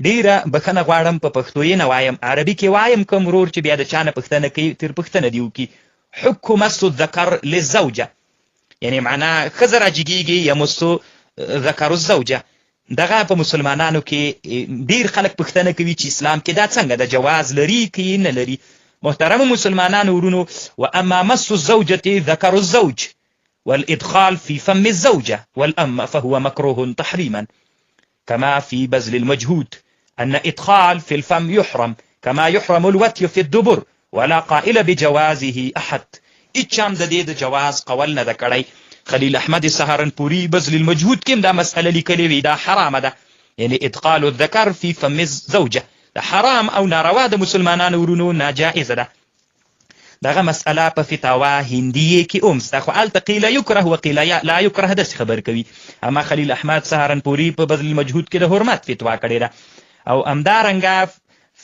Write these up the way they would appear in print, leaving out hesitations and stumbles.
ډیره بخښنه غواړم په پښتو یې نه وایم، عربي کې وایم، کوم ورور چې بیا د چا نه پوښتنه کوي تر پوښتنه دې وکړي. حکم مس الذکر للزوجه، یعنی معنا ښځه راجګېږي یمسو ذکر الزوجه. دغه په مسلمانانو کې ډیر خلک پوښتنه کوي چې اسلام کې دا څنګه د جواز لري که نه لري. محترم مسلمانانو ورونو، واما مس الزوجه ذکر الزوج والادخال في فم الزوجه والام فهو مكروه تحريما كما في بذل المجهود ان ادخال في الفم يحرم كما يحرم الوتي في الدبر ولا قائل بجوازه احد. اچام د دې د جواز قول نه د کړی. خلیل احمد سهارنپوري بذل المجهود کې دا مسأله لیکلې وي، دا حرام ده، یعنی ادخال الذکر في فم الزوجه دا حرام او ناروا د مسلمانانو ورونو ناجائز ده. دغه مسأله په فتاوا هندیه کې اومسته، خو هلته قیل یکره وقیل لا یکره داسې خبر کوي. اما خلیل احمد سهارنپوري په بذل المجهود کې د حرمت فتوا کړې ده. او همدارنګه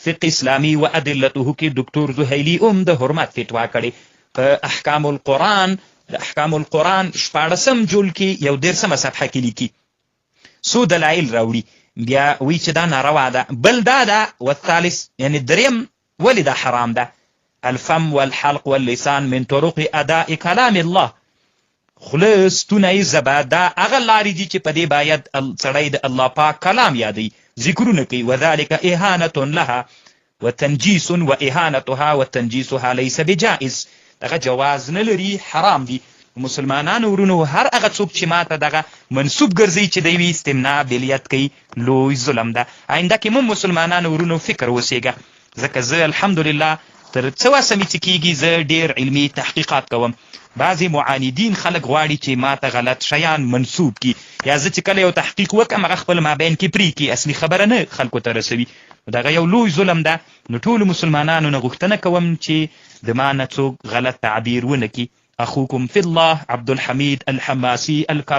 فقه اسلامي و ادلته کې ډاکټر زهیلي هم د حرمت فتوا کړې. په احکام القرآن د احکام القرآن 14 جلد کې 1.5 صفحه کې لیکي، څو دلایل راوړي، بیا وی چې دا ناروا ده. بل دا ده والثالث، یعنی دریم ولې دا حرام ده، الفم والحلق واللسان من طرق اداء كلام الله. خوله ستونی زبا دا هغه لارې دي چې په دې باید سړی د الله پاک کلام یادوي، ذکرونه کوي. وذلك اهانه لها وتنجيس واهانتها وتنجيسها ليس بجائز. دغه جواز نه لري، حرام دي. مسلمانانو ورونو، هر هغه څوک چې ماته دغه منسوب ګرځي چې دوی استمناء بلیت کوي، لوی ظلم ده. آینده کې مو مسلمانانو ورونو فکر وسیږه، ځکه زه الحمدلله تر څه واسه مې چې کېږي زه ډېر علمي تحقیقات کوم. بعضې معاندین خلک غواړي چې ماته غلط شیان منسوب کي، یا زه چې کله یو تحقیق وکړم هغه خپل مابین کې پرېږدي، اصلي خبره نه خلکو ته رسوي. دغه یو لوی ظلم ده. نو ټولو مسلمانانو نه غوښتنه کوم چې د ما نه څوک غلط تعبیر ونه کي. اخوکم فی الله عبدالحمید الحماسی